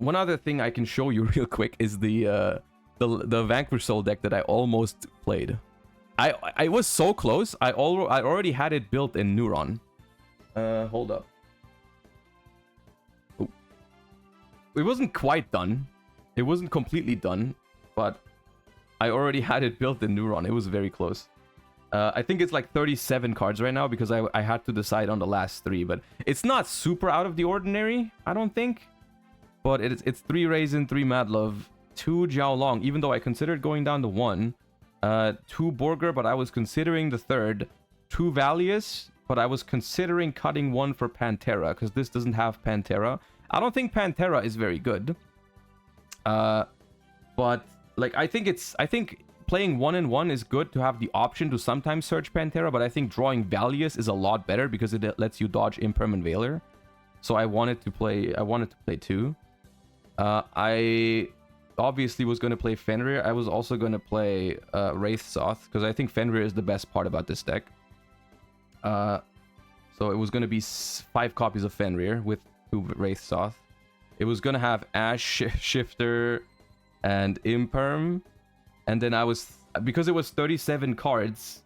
one other thing I can show you real quick is the Vanquish Soul deck that I almost played. I was so close. I already had it built in Neuron. Hold up. Ooh. It wasn't quite done. It wasn't completely done, but I already had it built in Neuron. It was very close. I think it's like 37 cards right now because I had to decide on the last 3, but it's not super out of the ordinary, I don't think. But it's 3 Raisin, 3 Madlove, 2 Jiao Long, even though I considered going down to 1. 2 Borger, but I was considering the 3rd. 2 Valius, but I was considering cutting 1 for Pantera because this doesn't have Pantera. I don't think Pantera is very good. But like I think playing 1-1 is good to have the option to sometimes search Pantera, but I think drawing Valius is a lot better because it lets you dodge Impermanent Veiler. So I wanted to play 2. I obviously was going to play Fenrir. I was also going to play Wraith Soth because I think Fenrir is the best part about this deck. So it was going to be 5 copies of Fenrir with 2 Wraith Soth. It was going to have Ash, Shifter, and Imperm. And then because it was 37 cards,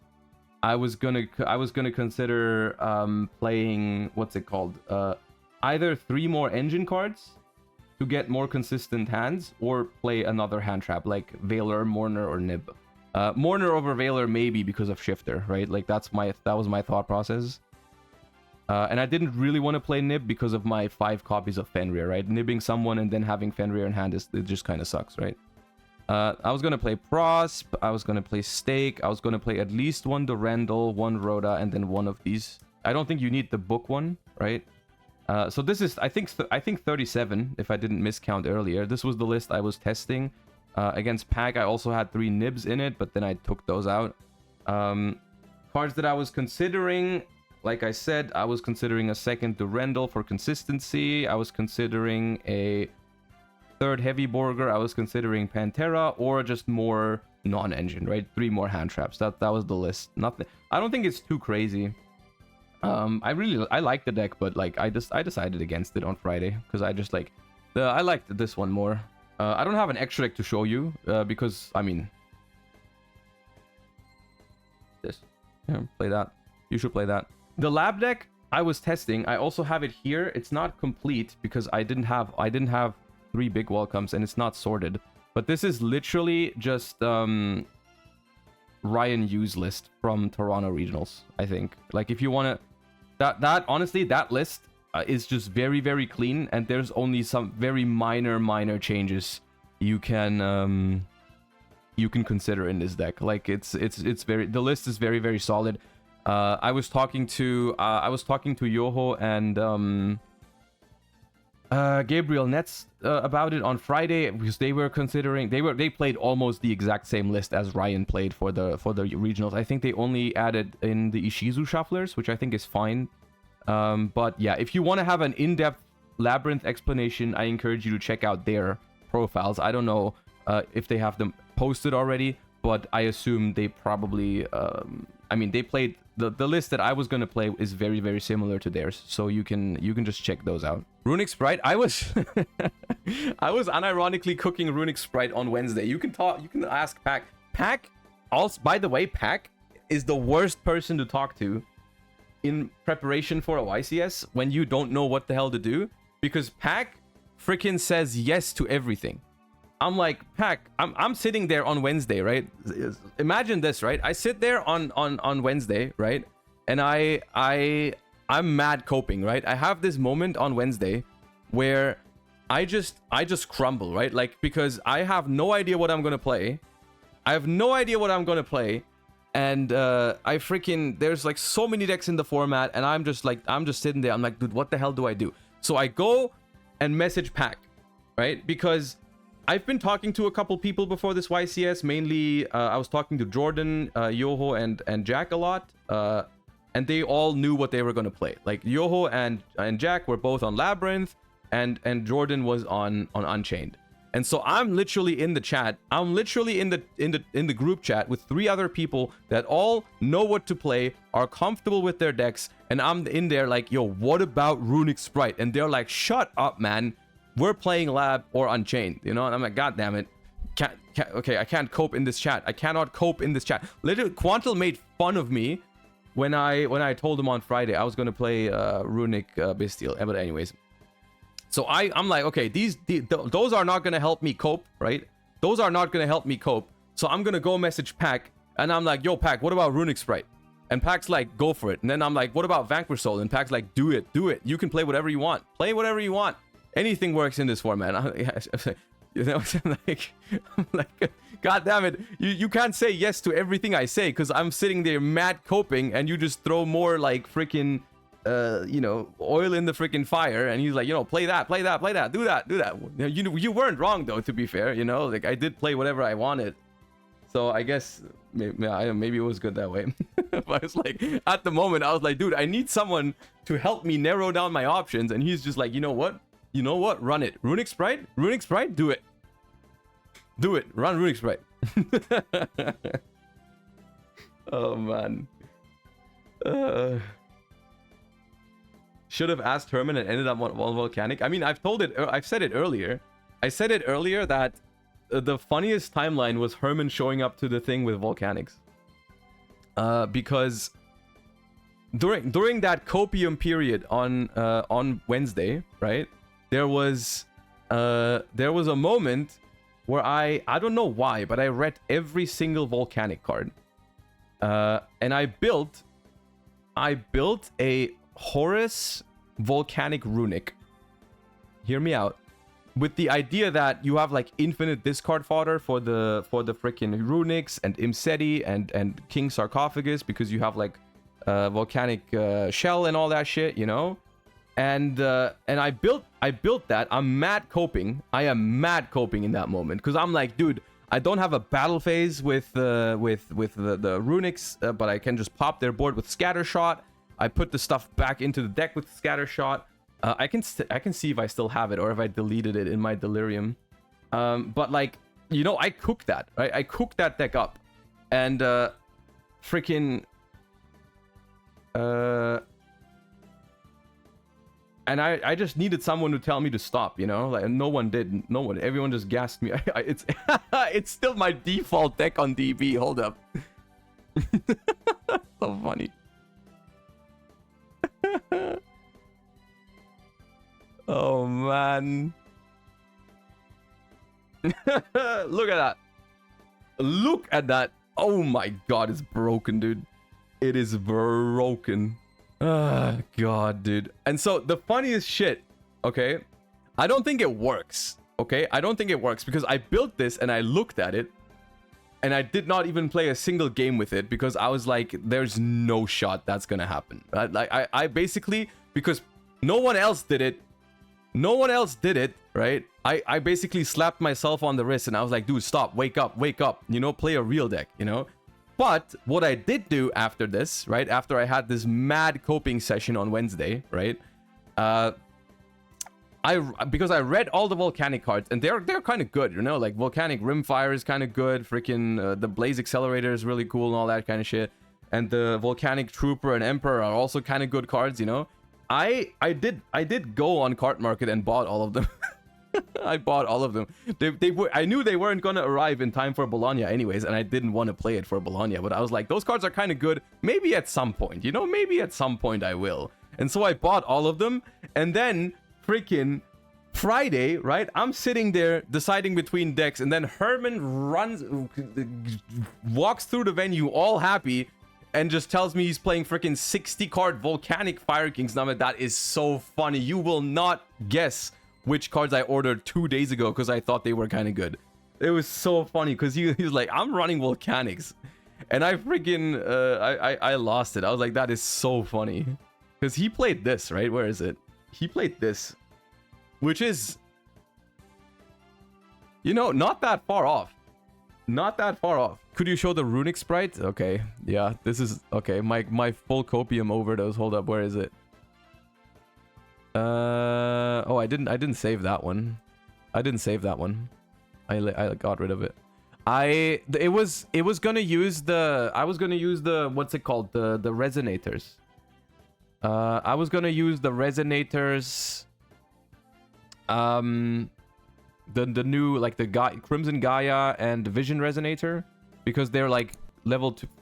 I was gonna consider playing, what's it called? Either 3 more engine cards to get more consistent hands, or play another hand trap like Veiler, Mourner, or Nib. Mourner over Veiler maybe because of Shifter, right? Like that was my thought process. And I didn't really want to play Nib because of my 5 copies of Fenrir, right? Nibbing someone and then having Fenrir in hand it just kind of sucks, right? I was going to play Prosp, I was going to play Stake, I was going to play at least 1 Durandal, 1 Rhoda, and then 1 of these. I don't think you need the book one, right? So this is, I think 37, if I didn't miscount earlier. This was the list I was testing. Against Pack, I also had 3 Nibs in it, but then I took those out. Cards that I was considering, like I said, I was considering a 2nd Durandal for consistency. I was considering a 3rd Heavy Borger. I was considering Pantera, or just more non-engine, right? 3 more hand traps. That was the list. Nothing. I don't think it's too crazy. I like the deck, but like I decided against it on Friday because I liked this one more. I don't have an extra deck to show you because I mean this. Yeah, play that. You should play that. The lab deck I was testing. I also have it here. It's not complete because I didn't have 3 big welcomes and it's not sorted. But this is literally just Ryan Yu's list from Toronto Regionals, I think. Like if you want to honestly that list is just very, very clean, and there's only some very minor changes you can consider in this deck. Like the list is very, very solid. I was talking to Yugioh and Gabriel Nets about it on Friday because they were considering they played almost the exact same list as Ryan played for the regionals. I think they only added in the Ishizu shufflers, which I think is fine. But yeah, if you want to have an in-depth Labyrinth explanation, I encourage you to check out their profiles. I don't know if they have them posted already, but I assume they probably they played the list that I was going to play is very, very similar to theirs, so you can just check those out. Runic Sprite, I was unironically cooking Runic Sprite on Wednesday. You can ask Pack also, by the way, Pack is the worst person to talk to in preparation for a YCS when you don't know what the hell to do, because Pack freaking says yes to everything. I'm like, Pack, I'm sitting there on Wednesday, right? Imagine this, right? I sit there on Wednesday, right? And I'm mad coping, right? I have this moment on Wednesday where I just crumble, right? Like, because I have no idea what I'm gonna play. And there's like so many decks in the format, and I'm just sitting there. I'm like, dude, what the hell do I do? So I go and message Pack, right? Because I've been talking to a couple people before this YCS. Mainly, I was talking to Jordan, Yugioh, and Jack a lot. And they all knew what they were going to play. Like, Yugioh and Jack were both on Labyrinth, and Jordan was on Unchained. And so I'm literally in the chat. I'm literally in the group chat with 3 other people that all know what to play, are comfortable with their decks, and I'm in there like, yo, what about Runic Sprite? And they're like, shut up, man. we're playing Lab or Unchained, you know? And I'm like, God damn it. Okay, I can't cope in this chat. I cannot cope in this chat. Literally, Quantal made fun of me when I told him on Friday I was gonna play Runic Bestial. But anyways, so I'm like, okay, those are not gonna help me cope, right? Those are not gonna help me cope. So I'm gonna go message Pack, and I'm like, yo, Pack, what about Runic Sprite? And Pack's like, go for it. And then I'm like, what about Vanquish Soul? And Pack's like, do it. You can play whatever you want. Play whatever you want. Anything works in this format. You know, I'm like, God damn it. You can't say yes to everything I say because I'm sitting there mad coping and you just throw more like freaking, you know, oil in the freaking fire. And he's like, you know, play that, do that. You weren't wrong though, to be fair, you know, like I did play whatever I wanted. So I guess maybe it was good that way. But it's like, at the moment, I was like, dude, I need someone to help me narrow down my options. And he's just like, you know what? Run it. Runic Sprite? Do it. Run Runic Sprite. Oh, man. Should have asked Herman and ended up on Volcanic. I mean, I've said it earlier. I said it earlier that the funniest timeline was Herman showing up to the thing with Volcanics. Because during that copium period on Wednesday, right? There was a moment where I don't know why, but I read every single Volcanic card. And I built a Horus Volcanic Runic. Hear me out. With the idea that you have like infinite discard fodder for the freaking Runics and Imseti and King Sarcophagus, because you have like Volcanic Shell and all that shit, you know? And I built that. I'm mad coping. I am mad coping in that moment because I'm like, dude, I don't have a battle phase with the Runics, but I can just pop their board with Scattershot. I put the stuff back into the deck with Scattershot. I can see if I still have it or if I deleted it in my delirium. But like, you know, I cooked that, right? I cooked that deck up, and freaking and I just needed someone to tell me to stop, you know? Like, no one did. No one. Everyone just gassed me. It's still my default deck on DB. Hold up. So funny. Oh, man. Look at that. Look at that. Oh, my God. It's broken, dude. It is broken. Ah, God, dude. And so the funniest shit, okay? I don't think it works, okay? I don't think it works because I built this and I looked at it and I did not even play a single game with it because I was like, there's no shot that's gonna happen. I basically, because no one else did it, right? I basically slapped myself on the wrist and I was like, dude, stop, wake up, you know, play a real deck, you know? But what I did do after this, right? After I had this mad coping session on Wednesday, right? Because I read all the Volcanic cards and they're kind of good, you know? Like Volcanic Rimfire is kind of good. Freaking the Blaze Accelerator is really cool and all that kind of shit. And the Volcanic Trooper and Emperor are also kind of good cards, you know? I did go on Card Market and bought all of them. I bought all of them. I knew they weren't gonna arrive in time for Bologna anyways, and I didn't want to play it for Bologna, but I was like, those cards are kind of good. Maybe at some point, you know, maybe at some point I will. And so I bought all of them, and then freaking Friday, right? I'm sitting there deciding between decks, and then Herman walks through the venue all happy, and just tells me he's playing freaking 60 card Volcanic Fire Kings. Now that is so funny. You will not guess which cards I ordered 2 days ago because I thought they were kind of good. It was so funny because he's like, I'm running Volcanics, and I freaking I lost it. I was like, that is so funny because he played this, right? Where is it? He played this, which is, you know, not that far off. Could you show the Runic Sprite? Okay, yeah, this is okay. My full copium overdose. Hold up, where is it? Oh, I didn't save that one. I I got rid of it. I was gonna use the what's it called, the resonators. I was gonna use the resonators the new like the Crimson Gaia and Vision Resonator, because they're like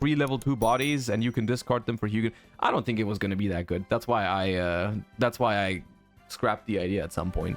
free level 2 bodies and you can discard them for Yugioh. I don't think it was gonna be that good. That's why I scrapped the idea at some point.